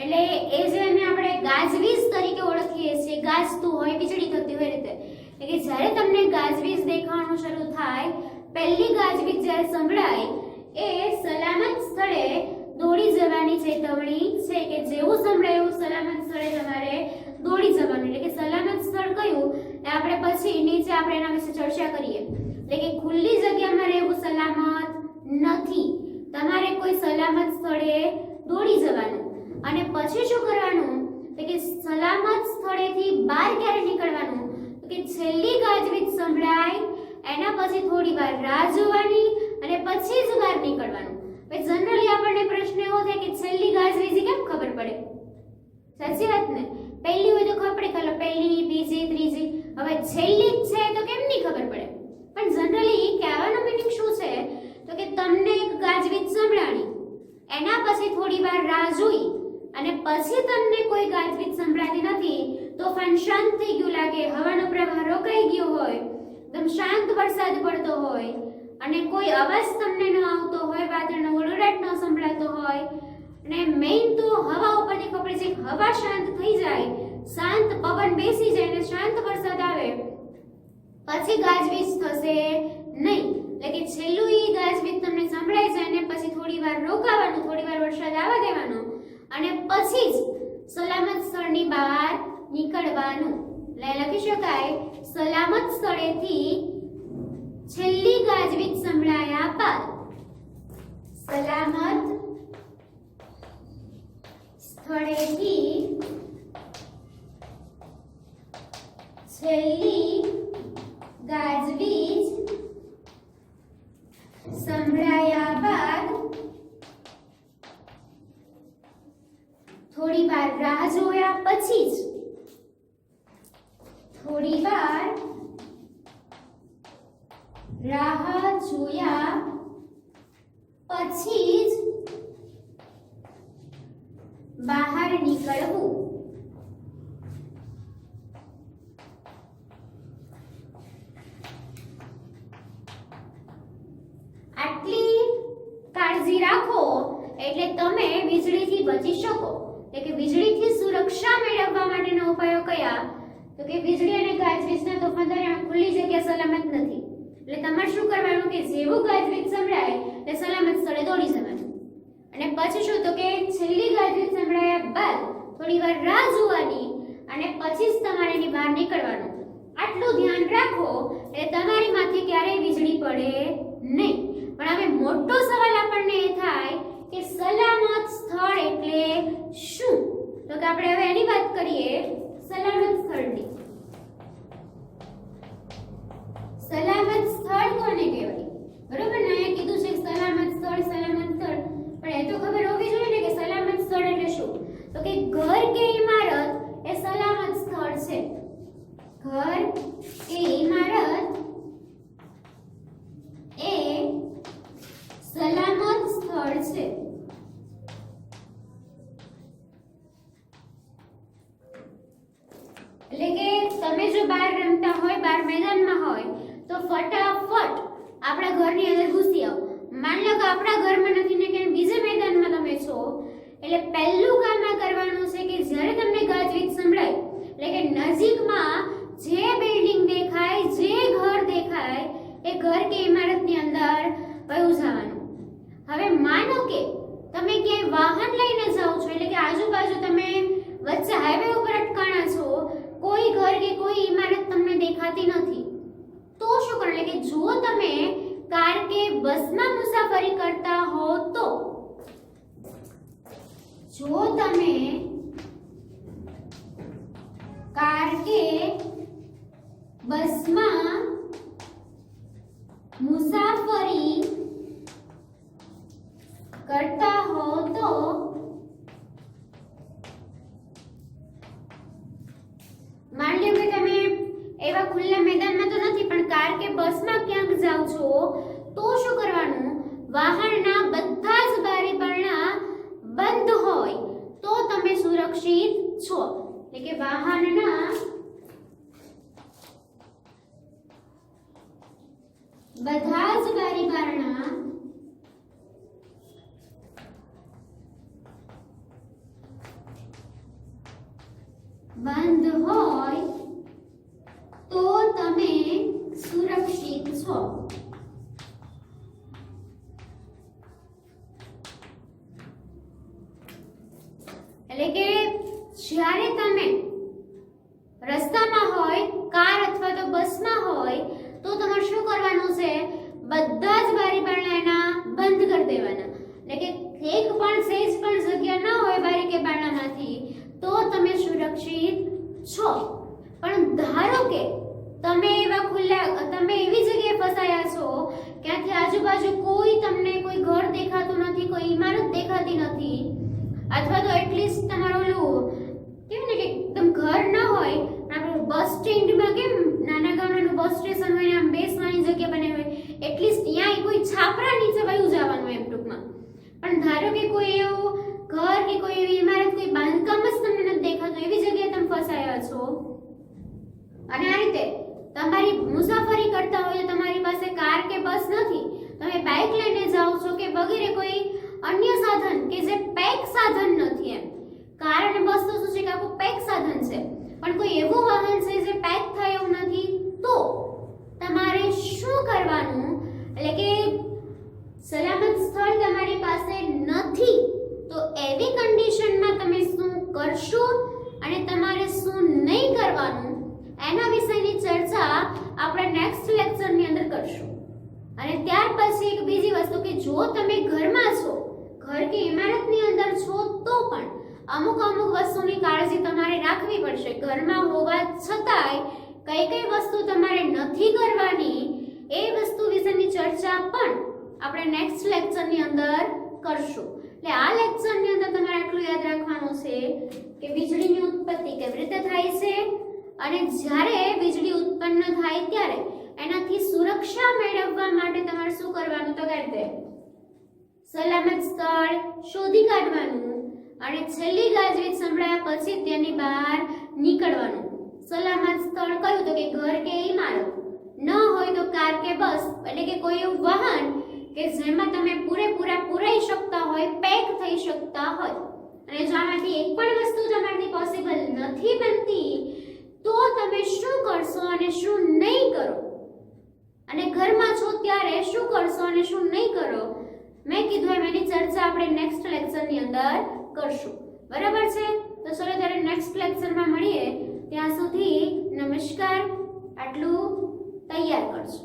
એટલે એ જેને આપણે ગાજવીજ તરીકે ઓળખીએ છીએ ગાજતું હોય વીજળી થતી હોય રીતે એટલે કે જ્યારે તમને ગાજવીજ દેખાવાનું શરૂ થાય પહેલી ગાજવીજ જ્યારે સંભળાય એ સલામત સ્થળે દોડી જવાની ચેતવણી છે કે જેવું સંભળાય એવું સલામત સ્થળે તમારે દોડી જવાનું. એટલે કે સલામત સ્થળ કયું એ આપણે પછી નીચે આપણે એના વિશે ચર્ચા કરીએ. એટલે કે ખુલ્લી જગ્યામાં રહેવું સલામત નથી. તમારે કોઈ સલામત સ્થળે દોડી જવાનું અને પછી શું કરવાનું કે સલામત સ્થળેથી બહાર ક્યારે નીકળવાનું કે છેલ્લી ગાજવીજ સંભળાય એના પછી થોડી વાર રાહ જોવાની અને પછી જ બહાર નીકળવાનું. હવે જનરલી આપણને પ્રશ્ન એવો થાય કે છેલ્લી ગાજવીજ કેમ ખબર પડે? સાચી વાત ને? પહેલી હોય તો ખબર પડે ચાલો પહેલી બીજી ત્રીજી. હવે છેલ્લી જ છે તો કેમ નહીં ખબર પડે? પણ જનરલી કહેવાનો મીનિંગ શું છે તો કે તમને એક ગાજવીજ સંભળાણી એના પછી થોડી વાર રાહ જોઈ અને પછી તમને કોઈ ગાજવીજ સંભળાતી નથી તોફાન શાંત થઈ ગયું લાગે હવાનો પ્રવાહ રોકાઈ ગયો હોય એકદમ શાંત વરસાદ પડતો હોય અને કોઈ અવાજ તમને ન આવતો હોય વાદળનો ગડગડાટ ન સંભળાતો હોય અને મેઇન તો હવા ઉપરથી ખબર છે કે હવા શાંત થઈ જાય શાંત પવન બેસી જાય અને શાંત વરસાદ આવે પછી ગાજવીજ થશે નહીં. એટલે કે છેલ્લું ઈ ગાજવીજ તમને સંભળાઈ જાય ને પછી થોડી વાર રોકાવાનું થોડી વાર વરસાદ આવવા દેવાનો અને પછી જ સલામત સ્થળની બહાર નીકળવાનું. એટલે લખી શકાય સલામત સ્થળેથી છેલ્લી ગાજવીજ સંભળાયા બાદ સલામત સ્થળેથી છેલ્લી ગાજવીજ સંભળાયા બાદ થોડી વાર રાહ જોયા પછી જ થોડી વાર રાહ જોયા પછી જ બહાર નીકળવું. આટલી કાળજી રાખો એટલે તમે વીજળીથી બચી શકો. એટલે કે વીજળીથી સુરક્ષા મેળવવા માટેના ઉપાયો કયા તો કે વીજળી અને ગાજવીજના તોફાન દરમિયાન ખુલ્લી જગ્યા સલામત નથી. એટલે તમારે શું કરવાનું કે જેવું ગાજવીજ સંભળાય તે સલામત સ્થળે દોડી જવાનું અને પછી શું તો કે છેલ્લી ગાજવીજ સંભળાયા બાદ થોડી વાર રાહ જોવાની અને પછી જ તમારે એની બહાર નીકળવાનું. આટલું ધ્યાન રાખો એટલે તમારી માથે ક્યારેય વીજળી પડે નહીં. પણ હવે મોટો સવાલ આપણને એ થાય કે સલામત સ્થળ એટલે શું? તો કે આપણે હવે એની વાત કરીએ સલામત સ્થળની. સલામત સ્થળ કોને કહેવાય? બરોબર ને, અહીંયા કીધું છે સલામત સ્થળ, પણ એ તો ખબર હોવી જોઈએ ને કે સલામત સ્થળ એટલે શું. તો કે ઘર કે ઇમારત એ સલામત સ્થળ છે. ઘર કે ઇમારત એ સલામત સ્થળ છે. એટલે કે તમે જો બહાર રમતા હોય, બહાર મેદાનમાં હોય, તો ફટાફટ આપણા ઘરની અંદર ઘૂસી આવો. માની લો કે આપણા ઘરમાં નથી ને કે બીજા મેદાનમાં તમે છો, એટલે પહેલું કામ આ કરવાનું છે કે જ્યારે તમને ગાજવીજ સંભળાય, એટલે કે નજીકમાં જે બિલ્ડિંગ દેખાય, જે ઘર દેખાય, એ ઘર કે ઇમારતની અંદર વયું જવાનું. હવે માનો કે તમે ક્યાંય વાહન લઈને જાઓ છો, એટલે કે આજુબાજુ તમે વચ્ચે હાઈવે ઉપર અટકાણા છો, કોઈ ઘર કે કોઈ ઇમારત તમને દેખાતી નથી, તો શું કરવું? એટલે કે જો તમે કાર કે બસમાં મુસાફરી કરતા હો તો, જો તમે કાર કે બસમાં મુસાફરી કરતા હો તો માની લો કે તમે એવા ખુલ્લા મેદાનમાં તો નથી પણ કાર કે બસમાં ક્યાંક જાવ છો, તો શું કરવાનું? વાહનના બધા જ બારી બારણા બંધ હોય તો તમે સુરક્ષિત છો. એટલે કે વાહનના બધા જ બારી બારણા બંધ હોય તો તમે સુરક્ષિત છો. એટલે કે જ્યારે તમે રસ્તામાં હોય, કાર અથવા તો બસમાં હોય, તો તમારે શું કરવાનું છે? બધા જ બારી બારણા એના બંધ કરી દેવાના. એટલે કે એક પણ સહેજ પણ જગ્યા ન હોય બારી કે બારણામાંથી, તો તમે સુરક્ષિત છો. પણ ધારો કે તમે એવી જગ્યાએ ફસાયા છો ક્યાંથી આજુબાજુ તમને કોઈ ઘર દેખાતું નથી, કોઈ ઇમારત દેખાતી નથી, અથવા તો એટલીસ્ટ તમારું કેવું ને કે એકદમ ઘર ન હોય, આપણે બસ સ્ટેન્ડમાં કેમ નાના ગામડાનું બસ સ્ટેશન હોય, આમ બેસવાની જગ્યા બની હોય, એટલીસ્ટ ત્યાં કોઈ છાપરા નીચે વયું જવાનું એમ ટૂંકમાં. પણ ધારો કે કોઈ એવું ઘર કે કોઈ એવી ઇમારત, કોઈ બાંધકામ જ તમને નથી દેખાતું, એવી જગ્યાએ તમે ફસાયા છો, અને આ રીતે તમારી મુસાફરી કરતા હોય તો તમારી પાસે કાર કે બસ નથી, તમે બાઇક લઈને જાઓ છો કે વગેરે કોઈ અન્ય સાધન કે જે પેક સાધન નથી. એમ કાર અને બસ તો શું છે કે આખું પેક સાધન છે, પણ કોઈ એવું વાહન છે જે પેક થાય એવું નથી, તો તમારે શું કરવાનું? એટલે કે સલામત સ્થળ તમારી પાસે નથી, તો એવી કન્ડિશનમાં તમે શું કરશો અને તમારે શું નહીં કરવાનું, એના વિષયની ચર્ચા આપણે નેક્સ્ટ લેક્ચરની અંદર કરશું. અને ત્યાર પછી એક બીજી વસ્તુ કે જો તમે ઘરમાં છો, ઘર કે ઇમારતની અંદર છો, તો પણ અમુક વસ્તુની કાળજી તમારે રાખવી પડશે. ઘરમાં હોવા છતાંય કઈ વસ્તુ તમારે નથી કરવાની, એ વસ્તુ વિશેની ચર્ચા પણ આપણે નેક્સ્ટ લેક્ચરની અંદર કરશું. એટલે આ લેક્ચરની અંદર તમારે આટલું યાદ રાખવાનું છે કે વીજળીની ઉત્પત્તિ કેવી રીતે થાય છે, અને જ્યારે વીજળી ઉત્પન્ન થાય ત્યારે એનાથી સુરક્ષા મેળવવા માટે તમારે શું કરવાનું? તો કહે સલામત સ્થળ શોધી કાઢવાનું, અને છેલ્લી ગાજવીજ સંભળાયા પછી તેની બહાર નીકળવાનું. સલામત સ્થળ કયું? તો કે ઘર કે ઇમારત, ન હોય તો કાર કે બસ, એટલે કે કોઈ એવું વાહન કે જેમાં તમે પુરાઈ શકતા હોય, પેક થઈ શકતા હોય. અને જો આમાંથી એક પણ વસ્તુ તમારાથી પોસિબલ નથી બનતી, તો તમે શું કરશો અને શું નહીં કરો, અને ઘરમાં છો ત્યારે શું કરશો અને શું નહીં કરો, મેં કીધું એમ એની ચર્ચા આપણે નેક્સ્ટ લેક્ચરની અંદર કરશું. બરાબર છે? તો ચલો ત્યારે નેક્સ્ટ લેક્ચરમાં મળીએ. ત્યાં સુધી નમસ્કાર. આટલું તૈયાર કરજો.